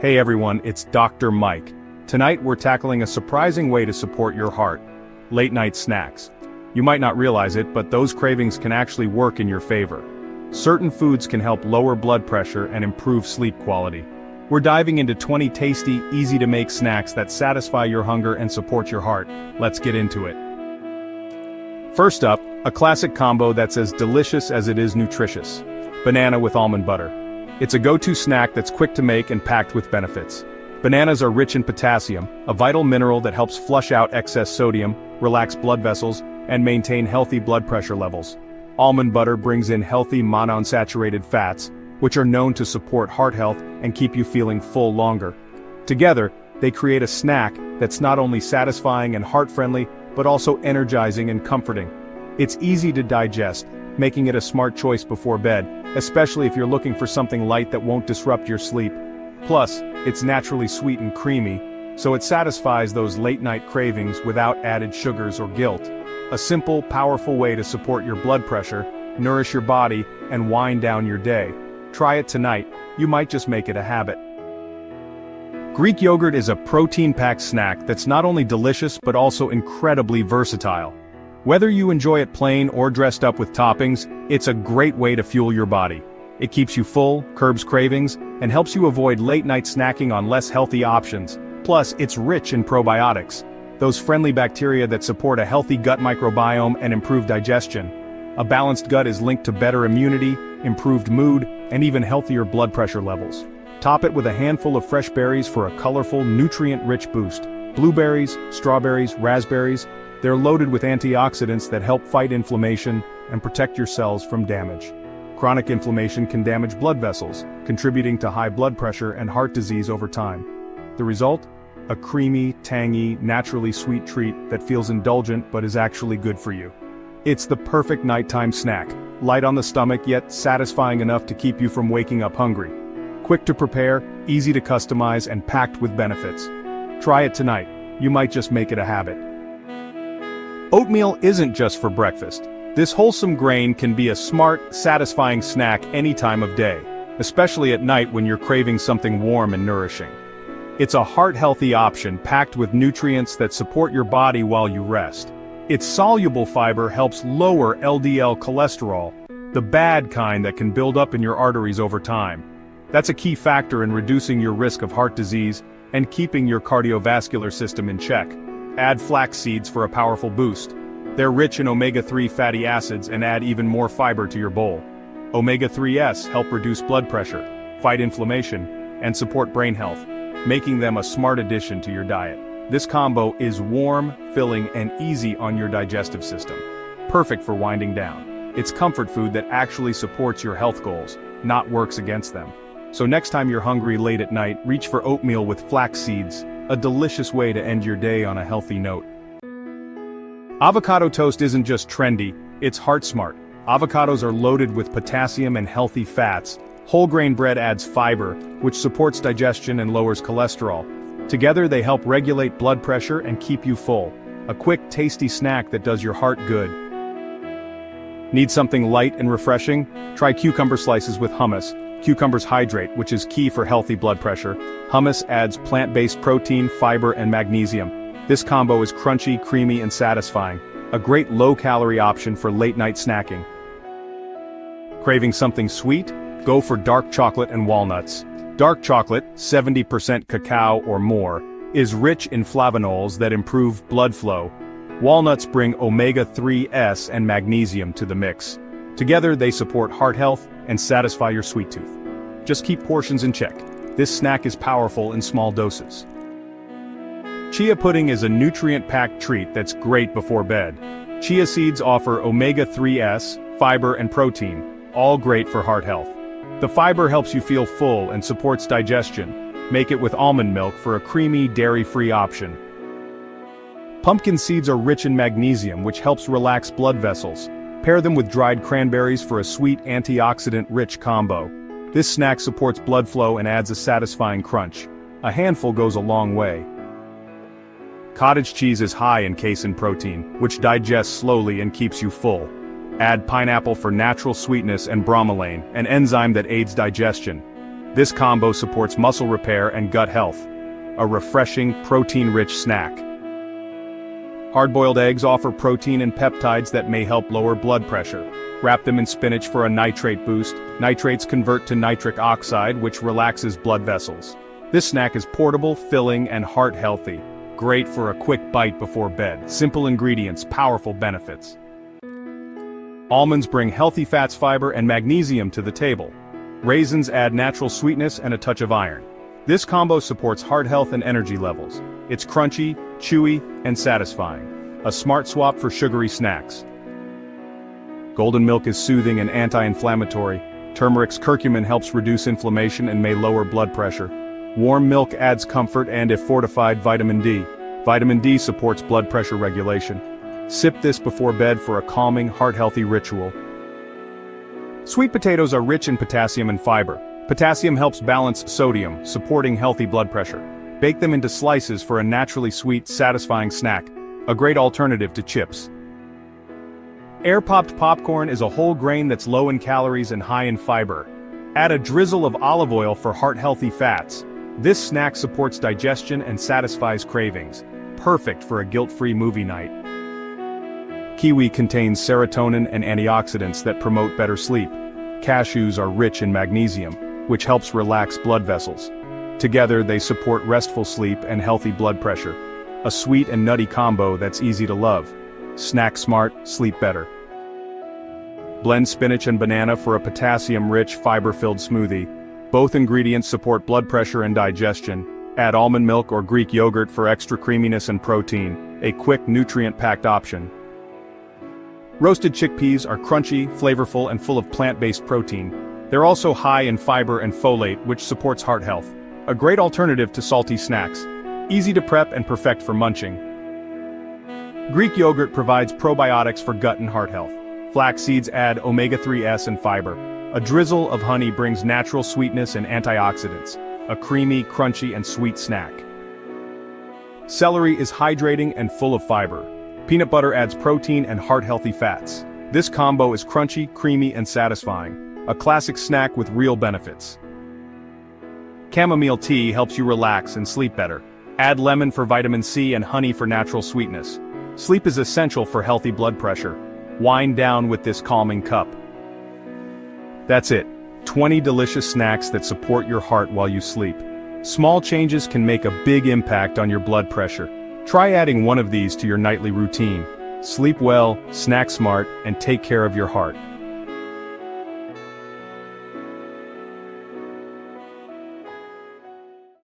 Hey everyone, it's Dr. Mike. Tonight we're tackling a surprising way to support your heart. Late night snacks. You might not realize it, but those cravings can actually work in your favor. Certain foods can help lower blood pressure and improve sleep quality. We're diving into 20 tasty, easy-to-make snacks that satisfy your hunger and support your heart. Let's get into it. First up, a classic combo that's as delicious as it is nutritious. Banana with almond butter. It's a go-to snack that's quick to make and packed with benefits. Bananas are rich in potassium, a vital mineral that helps flush out excess sodium, relax blood vessels, and maintain healthy blood pressure levels. Almond butter brings in healthy monounsaturated fats, which are known to support heart health and keep you feeling full longer. Together, they create a snack that's not only satisfying and heart-friendly, but also energizing and comforting. It's easy to digest, making it a smart choice before bed, especially if you're looking for something light that won't disrupt your sleep. Plus, it's naturally sweet and creamy, so it satisfies those late-night cravings without added sugars or guilt. A simple, powerful way to support your blood pressure, nourish your body, and wind down your day. Try it tonight, you might just make it a habit. Greek yogurt is a protein-packed snack that's not only delicious but also incredibly versatile. Whether you enjoy it plain or dressed up with toppings, it's a great way to fuel your body. It keeps you full, curbs cravings, and helps you avoid late-night snacking on less healthy options. Plus, it's rich in probiotics, those friendly bacteria that support a healthy gut microbiome and improve digestion. A balanced gut is linked to better immunity, improved mood, and even healthier blood pressure levels. Top it with a handful of fresh berries for a colorful, nutrient-rich boost. Blueberries, strawberries, raspberries, they're loaded with antioxidants that help fight inflammation and protect your cells from damage. Chronic inflammation can damage blood vessels, contributing to high blood pressure and heart disease over time. The result? A creamy, tangy, naturally sweet treat that feels indulgent but is actually good for you. It's the perfect nighttime snack, light on the stomach yet satisfying enough to keep you from waking up hungry. Quick to prepare, easy to customize, and packed with benefits. Try it tonight, you might just make it a habit. Oatmeal isn't just for breakfast. This wholesome grain can be a smart, satisfying snack any time of day, especially at night when you're craving something warm and nourishing. It's a heart-healthy option packed with nutrients that support your body while you rest. Its soluble fiber helps lower LDL cholesterol, the bad kind that can build up in your arteries over time. That's a key factor in reducing your risk of heart disease and keeping your cardiovascular system in check. Add flax seeds for a powerful boost. They're rich in omega-3 fatty acids and add even more fiber to your bowl. Omega-3s help reduce blood pressure, fight inflammation, and support brain health, making them a smart addition to your diet. This combo is warm, filling, and easy on your digestive system. Perfect for winding down. It's comfort food that actually supports your health goals, not works against them. So next time you're hungry late at night, reach for oatmeal with flax seeds, a delicious way to end your day on a healthy note. Avocado toast isn't just trendy, it's heart smart. Avocados are loaded with potassium and healthy fats. Whole grain bread adds fiber, which supports digestion and lowers cholesterol. Together they help regulate blood pressure and keep you full. A quick, tasty snack that does your heart good. Need something light and refreshing? Try cucumber slices with hummus. Cucumbers hydrate, which is key for healthy blood pressure. Hummus adds plant-based protein, fiber, and magnesium. This combo is crunchy, creamy, and satisfying. A great low-calorie option for late-night snacking. Craving something sweet? Go for dark chocolate and walnuts. Dark chocolate, 70% cacao or more, is rich in flavonols that improve blood flow. Walnuts bring omega-3s and magnesium to the mix. Together they support heart health and satisfy your sweet tooth. Just keep portions in check. This snack is powerful in small doses. Chia pudding is a nutrient-packed treat that's great before bed. Chia seeds offer omega-3s, fiber, and protein, all great for heart health. The fiber helps you feel full and supports digestion. Make it with almond milk for a creamy, dairy-free option. Pumpkin seeds are rich in magnesium, which helps relax blood vessels. Pair them with dried cranberries for a sweet, antioxidant-rich combo. This snack supports blood flow and adds a satisfying crunch. A handful goes a long way. Cottage cheese is high in casein protein, which digests slowly and keeps you full. Add pineapple for natural sweetness and bromelain, an enzyme that aids digestion. This combo supports muscle repair and gut health. A refreshing, protein-rich snack. Hard-boiled eggs offer protein and peptides that may help lower blood pressure. Wrap them in spinach for a nitrate boost. Nitrates convert to nitric oxide, which relaxes blood vessels. This snack is portable, filling, and heart-healthy. Great for a quick bite before bed. Simple ingredients, powerful benefits. Almonds bring healthy fats, fiber, and magnesium to the table. Raisins add natural sweetness and a touch of iron. This combo supports heart health and energy levels. It's crunchy, chewy, and satisfying. A smart swap for sugary snacks. Golden milk is soothing and anti-inflammatory. Turmeric's curcumin helps reduce inflammation and may lower blood pressure. Warm milk adds comfort and, if fortified, vitamin D. Vitamin D supports blood pressure regulation. Sip this before bed for a calming, heart-healthy ritual. Sweet potatoes are rich in potassium and fiber. Potassium helps balance sodium, supporting healthy blood pressure. Bake them into slices for a naturally sweet, satisfying snack. A great alternative to chips. Air-popped popcorn is a whole grain that's low in calories and high in fiber. Add a drizzle of olive oil for heart-healthy fats. This snack supports digestion and satisfies cravings. Perfect for a guilt-free movie night. Kiwi contains serotonin and antioxidants that promote better sleep. Cashews are rich in magnesium, which helps relax blood vessels. Together they support restful sleep and healthy blood pressure. A sweet and nutty combo that's easy to love. Snack smart, sleep better. Blend spinach and banana for a potassium-rich, fiber-filled smoothie. Both ingredients support blood pressure and digestion. Add almond milk or Greek yogurt for extra creaminess and protein. A quick, nutrient-packed option. Roasted chickpeas are crunchy, flavorful, and full of plant-based protein. They're also high in fiber and folate, which supports heart health. A great alternative to salty snacks. Easy to prep and perfect for munching. Greek yogurt provides probiotics for gut and heart health. Flax seeds add omega-3s and fiber. A drizzle of honey brings natural sweetness and antioxidants. A creamy, crunchy, and sweet snack. Celery is hydrating and full of fiber. Peanut butter adds protein and heart-healthy fats. This combo is crunchy, creamy, and satisfying. A classic snack with real benefits. Chamomile tea helps you relax and sleep better. Add lemon for vitamin C and honey for natural sweetness. Sleep is essential for healthy blood pressure. Wind down with this calming cup. That's it. 20 delicious snacks that support your heart while you sleep. Small changes can make a big impact on your blood pressure. Try adding one of these to your nightly routine. Sleep well, snack smart, and take care of your heart.